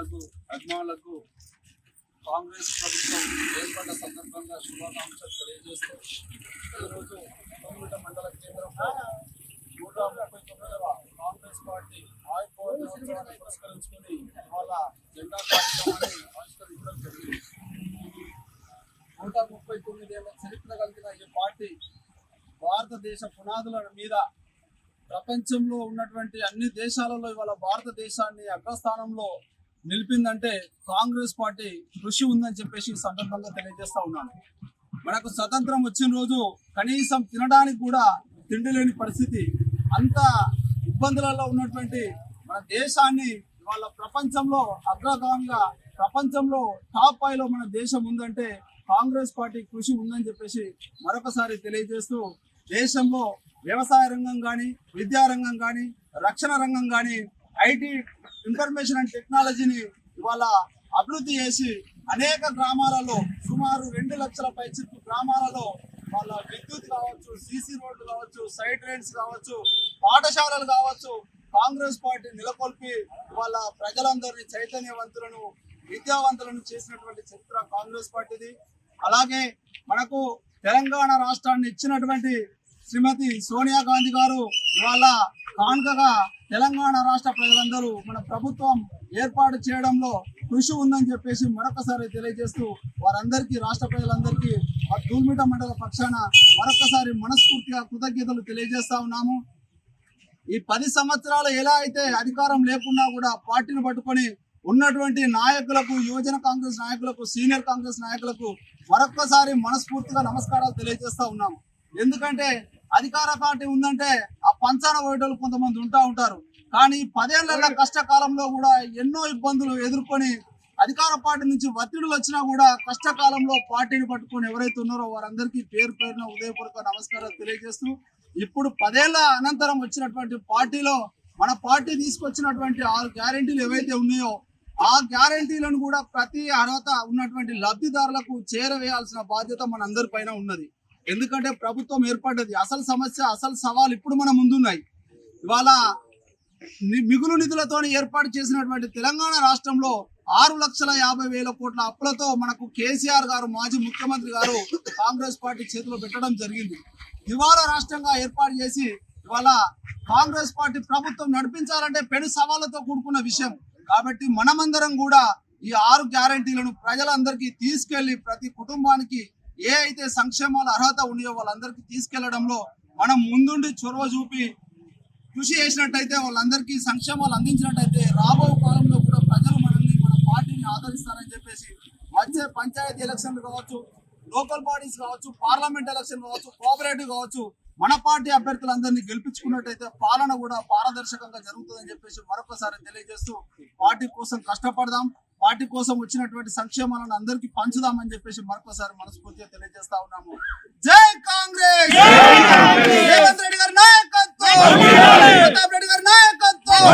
మిత్రులకు అభిమానులకు కాంగ్రెస్ ప్రభుత్వం ఏర్పడ్డ సందర్భంగా శుభాకాంక్షలు తెలియజేస్తూ ఈరోజు తొమ్మిది మండల కేంద్రంలో 139వ కాంగ్రెస్ పార్టీ ఆవిర్భావ దినోత్సవాన్ని పురస్కరించుకుని వాళ్ళ జెండా కార్యక్రమాన్ని ఆవిష్కరించడం జరిగింది. 139 ఏళ్ల చరిత్ర కలిగిన ఈ పార్టీ భారతదేశ పునాదుల మీద ప్రపంచంలో ఉన్నటువంటి అన్ని దేశాలలో ఇవాళ భారతదేశాన్ని అగ్రస్థానంలో నిలిపిందంటే కాంగ్రెస్ పార్టీ కృషి ఉందని చెప్పేసి ఈ సందర్భంగా తెలియజేస్తా ఉన్నాను. మనకు స్వతంత్రం వచ్చిన రోజు కనీసం తినడానికి కూడా తిండి లేని పరిస్థితి, అంత ఇబ్బందులలో ఉన్నటువంటి మన దేశాన్ని ఇవాళ ప్రపంచంలో అగ్రగామిగా, ప్రపంచంలో టాప్ 5లో మన దేశం ఉందంటే కాంగ్రెస్ పార్టీ కృషి ఉందని చెప్పేసి మరొకసారి తెలియజేస్తూ, దేశంలో వ్యవసాయ రంగం కానీ, విద్యారంగం కానీ, రక్షణ రంగం కానీ, ఐటీ ఇన్ఫర్మేషన్ అండ్ టెక్నాలజీని ఇవాళ అభివృద్ధి చేసి అనేక గ్రామాలలో సుమారు 2 లక్షల పైచిలకు గ్రామాలలో వాళ్ళ విద్యుత్ కావచ్చు, సీసీ రోడ్లు కావచ్చు, సైడ్ రైన్స్ కావచ్చు, పాఠశాలలు కావచ్చు, కాంగ్రెస్ పార్టీ నెలకొల్పి వాళ్ళ ప్రజలందరినీ చైతన్యవంతులను, విద్యావంతులను చేసినటువంటి చరిత్ర కాంగ్రెస్ పార్టీది. అలాగే మనకు తెలంగాణ రాష్ట్రాన్ని ఇచ్చినటువంటి శ్రీమతి సోనియా గాంధీ గారు ఇవాళ కానుకగా తెలంగాణ రాష్ట్ర ప్రజలందరూ మన ప్రభుత్వం ఏర్పాటు చేయడంలో కృషి ఉందని చెప్పేసి మరొకసారి తెలియజేస్తూ, వారందరికీ, రాష్ట్ర ప్రజలందరికీ దూల్మిట మండల పక్షాన మరొకసారి మనస్ఫూర్తిగా కృతజ్ఞతలు తెలియజేస్తా ఉన్నాము. ఈ 10 సంవత్సరాలు ఎలా అయితే అధికారం లేకున్నా కూడా పార్టీని పట్టుకొని ఉన్నటువంటి నాయకులకు, యువజన కాంగ్రెస్ నాయకులకు, సీనియర్ కాంగ్రెస్ నాయకులకు మరొక్కసారి మనస్ఫూర్తిగా నమస్కారాలు తెలియజేస్తా ఉన్నాము. ఎందుకంటే అధికార పార్టీ ఉందంటే ఆ పంచాన పోయేటోళ్ళు కొంతమంది ఉంటారు. కానీ 10 ఏళ్ల కష్టకాలంలో కూడా ఎన్నో ఇబ్బందులు ఎదుర్కొని అధికార పార్టీ నుంచి ఒత్తిడులు వచ్చినా కూడా కష్టకాలంలో పార్టీని పట్టుకొని ఎవరైతే ఉన్నారో వారందరికీ పేరు పేరున ఉదయపూర్వక నమస్కారాలు తెలియజేస్తూ, ఇప్పుడు 10 ఏళ్ల అనంతరం వచ్చినటువంటి పార్టీలో మన పార్టీ తీసుకొచ్చినటువంటి 6 గ్యారెంటీలు ఏవైతే ఉన్నాయో ఆ గ్యారెంటీలను కూడా ప్రతి అర్హత ఉన్నటువంటి లబ్ధిదారులకు చేరవేయాల్సిన బాధ్యత మన అందరి పైన ఉన్నది. ఎందుకంటే ప్రభుత్వం ఏర్పడ్డది, అసలు సమస్య, అసలు సవాల్ ఇప్పుడు మన ముందున్నాయి. ఇవాళ మిగులు నిధులతో ఏర్పాటు చేసినటువంటి తెలంగాణ రాష్ట్రంలో 6,50,000 కోట్ల అప్పులతో మనకు కేసీఆర్ గారు, మాజీ ముఖ్యమంత్రి గారు కాంగ్రెస్ పార్టీ చేతిలో పెట్టడం జరిగింది. దివాలా రాష్ట్రంగా ఏర్పాటు చేసి ఇవాళ కాంగ్రెస్ పార్టీ ప్రభుత్వం నడిపించాలంటే పెను సవాళ్లతో కూడుకున్న విషయం. కాబట్టి మనమందరం కూడా ఈ 6 గ్యారెంటీలను ప్రజలందరికీ తీసుకెళ్లి ప్రతి కుటుంబానికి ఏ అయితే సంక్షేమాల అర్హత ఉన్నాయో వాళ్ళందరికీ తీసుకెళ్లడంలో మనం ముందుండి చొరవ చూపి కృషి చేసినట్టయితే, వాళ్ళందరికీ సంక్షేమాలు అందించినట్టయితే రాబో కాలంలో కూడా ప్రజలు మనల్ని, మన పార్టీని ఆదరిస్తారని చెప్పేసి వచ్చే పంచాయతీ ఎలక్షన్లు కావచ్చు, లోకల్ బాడీస్ కావచ్చు, పార్లమెంట్ ఎలక్షన్ కావచ్చు, కోఆపరేటివ్ కావచ్చు, మన పార్టీ అభ్యర్థులందరినీ గెలిపించుకున్నట్టయితే పాలన కూడా పారదర్శకంగా జరుగుతుందని చెప్పేసి మరొకసారి తెలియజేస్తూ, పార్టీ కోసం కష్టపడదాం, పార్టీ కోసం వచ్చినటువంటి సంక్షేమాలను అందరికీ పంచుదామని చెప్పేసి మరొకసారి మనస్ఫూర్తిగా తెలియజేస్తా ఉన్నాము. జై కాంగ్రెస్! రేవంత్ రెడ్డి గారి నాయకత్వం, ప్రతాప్ రెడ్డి గారి నాయకత్వం.